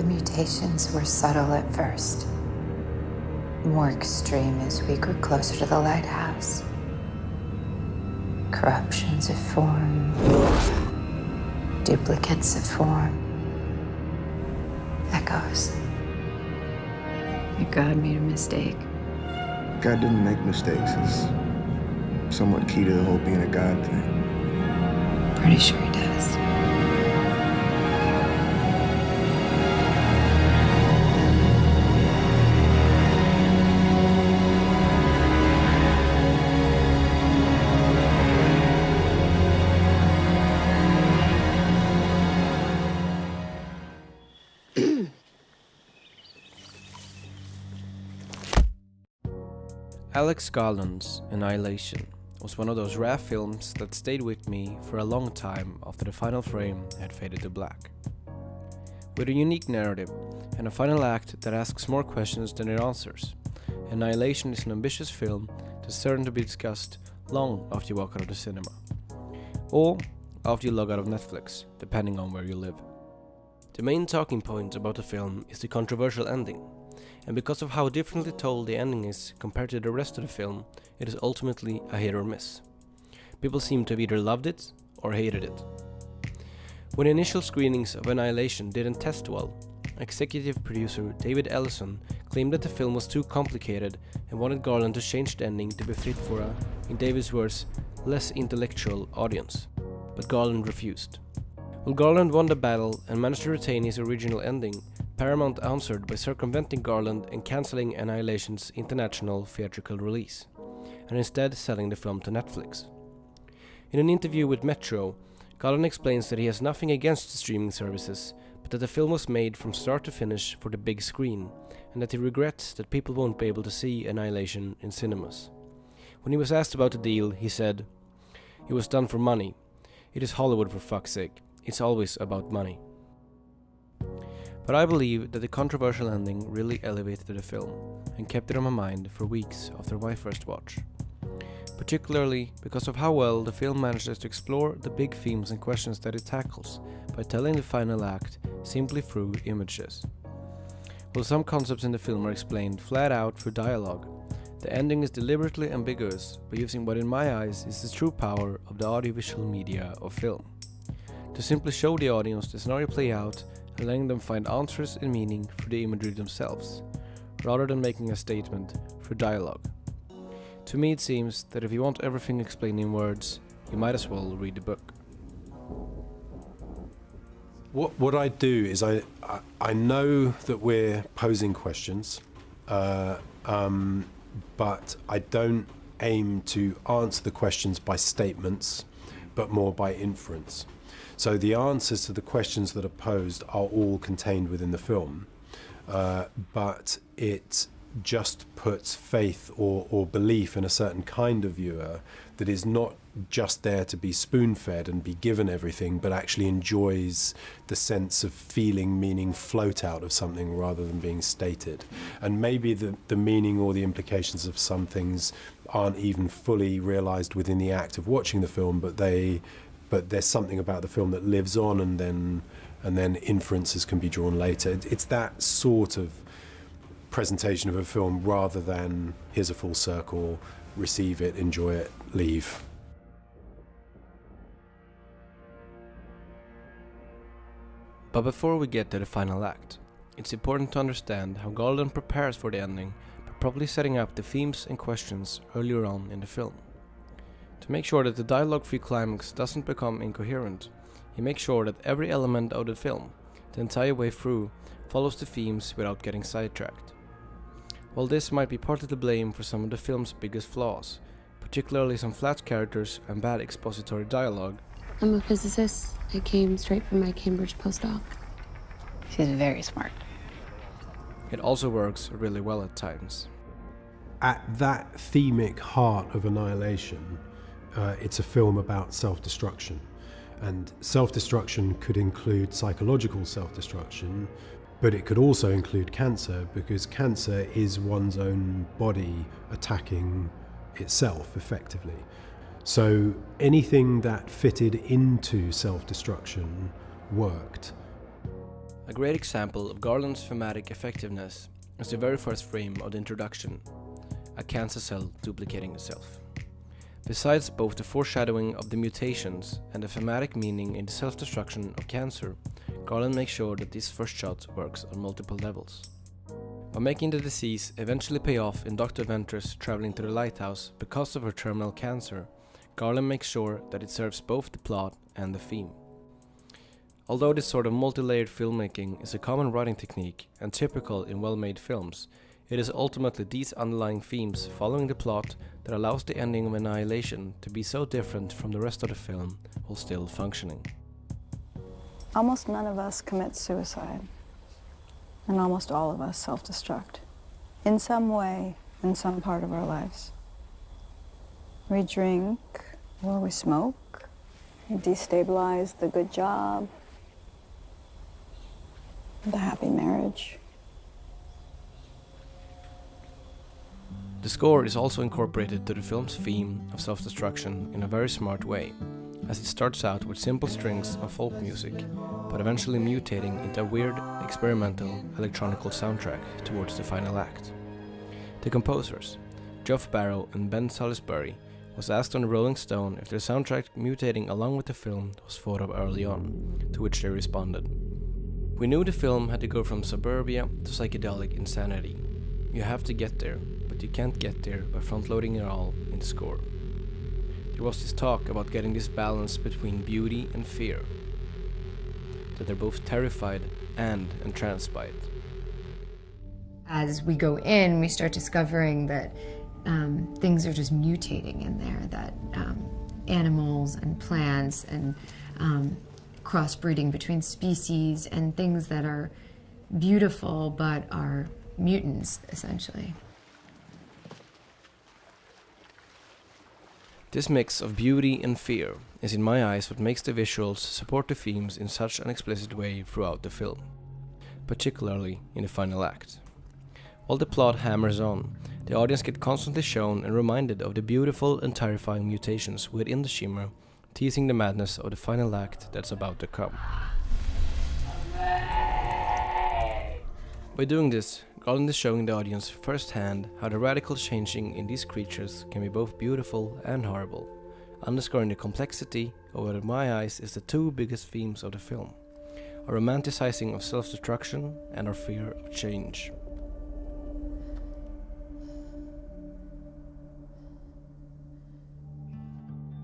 The mutations were subtle at first, more extreme as we grew closer to the lighthouse. Corruptions of form, duplicates of form, echoes. Your God made a mistake. God didn't make mistakes. It's somewhat key to the whole being a God thing. Pretty sure he does. Alex Garland's Annihilation was one of those rare films that stayed with me for a long time after the final frame had faded to black. With a unique narrative and a final act that asks more questions than it answers, Annihilation is an ambitious film that's certain to be discussed long after you walk out of the cinema, or after you log out of Netflix, depending on where you live. The main talking point about the film is the controversial ending, and because of how differently told the ending is compared to the rest of the film, it is ultimately a hit or miss. People seem to have either loved it or hated it. When initial screenings of Annihilation didn't test well, executive producer David Ellison claimed that the film was too complicated and wanted Garland to change the ending to be fit for a, in David's words, less intellectual audience. But Garland refused. While Garland won the battle and managed to retain his original ending, Paramount answered by circumventing Garland and cancelling Annihilations' international theatrical release, and instead selling the film to Netflix. In an interview with Metro, Garland explains that he has nothing against the streaming services, but that the film was made from start to finish for the big screen, and that he regrets that people won't be able to see Annihilation in cinemas. When he was asked about the deal, he said, "It was done for money. It is Hollywood, for fuck's sake. It's always about money." But I believe that the controversial ending really elevated the film and kept it on my mind for weeks after my first watch. Particularly because of how well the film manages to explore the big themes and questions that it tackles by telling the final act simply through images. While some concepts in the film are explained flat out through dialogue, the ending is deliberately ambiguous by using what in my eyes is the true power of the audiovisual media of film. To simply show the audience the scenario play out and letting them find answers and meaning through the imagery themselves, rather than making a statement through dialogue. To me it seems that if you want everything explained in words, you might as well read the book. What I do is I know that we're posing questions, but I don't aim to answer the questions by statements, but more by inference. So the answers to the questions that are posed are all contained within the film, but it just puts faith or belief in a certain kind of viewer that is not just there to be spoon-fed and be given everything, but actually enjoys the sense of feeling meaning float out of something rather than being stated. And maybe the meaning or the implications of some things aren't even fully realized within the act of watching the film, but there's something about the film that lives on, and then inferences can be drawn later. It's that sort of presentation of a film rather than here's a full circle, receive it, enjoy it, leave. But before we get to the final act, it's important to understand how Garland prepares for the ending by properly setting up the themes and questions earlier on in the film. To make sure that the dialogue-free climax doesn't become incoherent, he makes sure that every element of the film, the entire way through, follows the themes without getting sidetracked. While this might be partly to blame for some of the film's biggest flaws, particularly some flat characters and bad expository dialogue, I'm a physicist. I came straight from my Cambridge postdoc. She's very smart. it also works really well at times. At that themic heart of Annihilation, it's a film about self-destruction. And self-destruction could include psychological self-destruction, but it could also include cancer, because cancer is one's own body attacking itself effectively. So anything that fitted into self-destruction worked. A great example of Garland's thematic effectiveness is the very first frame of the introduction, a cancer cell duplicating itself. Besides both the foreshadowing of the mutations and the thematic meaning in the self-destruction of cancer, Garland makes sure that this first shot works on multiple levels. By making the disease eventually pay off in Dr. Ventress traveling to the lighthouse because of her terminal cancer, Garland makes sure that it serves both the plot and the theme. Although this sort of multi-layered filmmaking is a common writing technique and typical in well-made films, it is ultimately these underlying themes following the plot that allows the ending of Annihilation to be so different from the rest of the film while still functioning. Almost none of us commit suicide, and almost all of us self-destruct in some way, in some part of our lives. We drink, or we smoke, we destabilize the good job, the happy marriage. The score is also incorporated to the film's theme of self-destruction in a very smart way, as it starts out with simple strings of folk music, but eventually mutating into a weird, experimental, electronical soundtrack towards the final act. The composers, Geoff Barrow and Ben Salisbury, was asked on Rolling Stone if their soundtrack mutating along with the film was thought of early on, to which they responded, "We knew the film had to go from suburbia to psychedelic insanity. You have to get there, but you can't get there by front-loading it all in the score." There was this talk about getting this balance between beauty and fear, that they're both terrified and entranced by it. As we go in, we start discovering that things are just mutating in there, that animals and plants and crossbreeding between species and things that are beautiful but are mutants, essentially. This mix of beauty and fear is in my eyes what makes the visuals support the themes in such an explicit way throughout the film, particularly in the final act. While the plot hammers on, the audience get constantly shown and reminded of the beautiful and terrifying mutations within the shimmer, teasing the madness of the final act that's about to come. By doing this, Garland is showing the audience firsthand how the radical changing in these creatures can be both beautiful and horrible, underscoring the complexity of what in my eyes is the two biggest themes of the film, our romanticizing of self-destruction and our fear of change.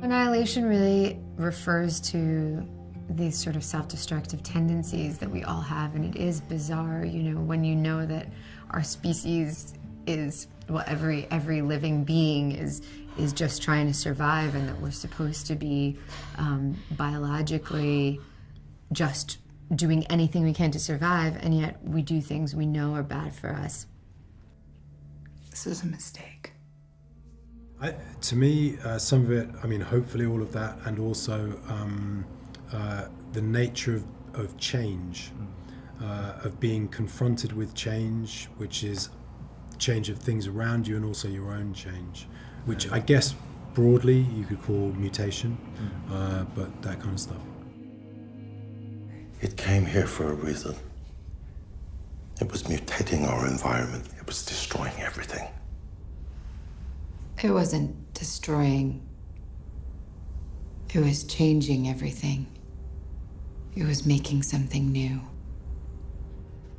Annihilation really refers to these sort of self-destructive tendencies that we all have, and it is bizarre, when you know that our species is, well, every living being is just trying to survive, and that we're supposed to be biologically just doing anything we can to survive, and yet we do things we know are bad for us. This is a mistake. To me, some of it, hopefully all of that, and also the nature of change, of being confronted with change, which is change of things around you and also your own change, which I guess broadly you could call mutation, but that kind of stuff. It came here for a reason. It was mutating our environment. It was destroying everything. It wasn't destroying. It was changing everything. It was making something new.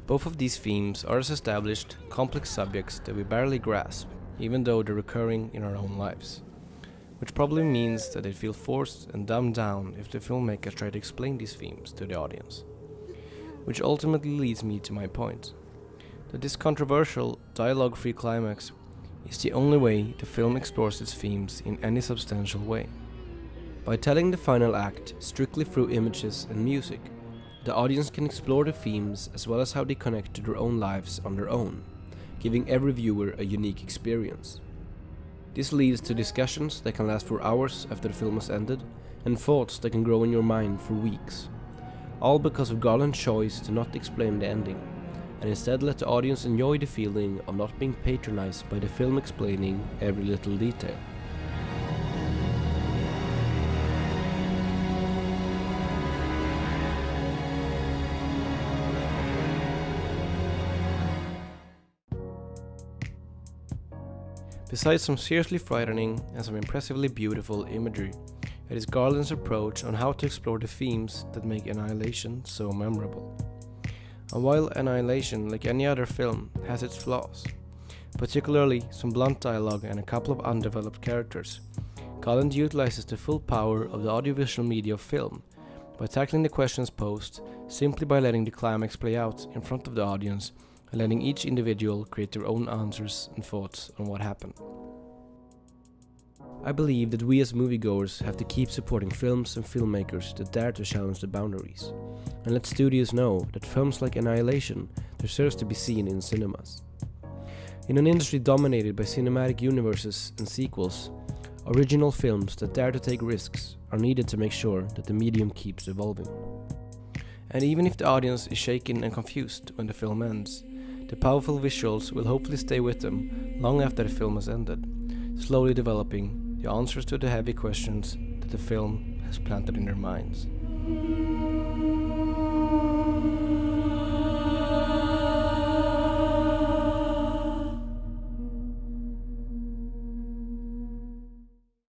Both of these themes are as established, complex subjects that we barely grasp, even though they're recurring in our own lives. Which probably means that they feel forced and dumbed down if the filmmakers try to explain these themes to the audience. Which ultimately leads me to my point, that this controversial, dialogue-free climax is the only way the film explores its themes in any substantial way. By telling the final act strictly through images and music, the audience can explore the themes as well as how they connect to their own lives on their own, giving every viewer a unique experience. This leads to discussions that can last for hours after the film has ended, and thoughts that can grow in your mind for weeks. All because of Garland's choice to not explain the ending, and instead let the audience enjoy the feeling of not being patronized by the film explaining every little detail. Besides some seriously frightening and some impressively beautiful imagery, it is Garland's approach on how to explore the themes that make Annihilation so memorable. And while Annihilation, like any other film, has its flaws, particularly some blunt dialogue and a couple of undeveloped characters, Garland utilizes the full power of the audiovisual media of film by tackling the questions posed simply by letting the climax play out in front of the audience and letting each individual create their own answers and thoughts on what happened. I believe that we as moviegoers have to keep supporting films and filmmakers that dare to challenge the boundaries, and let studios know that films like Annihilation deserves to be seen in cinemas. In an industry dominated by cinematic universes and sequels, original films that dare to take risks are needed to make sure that the medium keeps evolving. And even if the audience is shaken and confused when the film ends, the powerful visuals will hopefully stay with them long after the film has ended, slowly developing the answers to the heavy questions that the film has planted in their minds.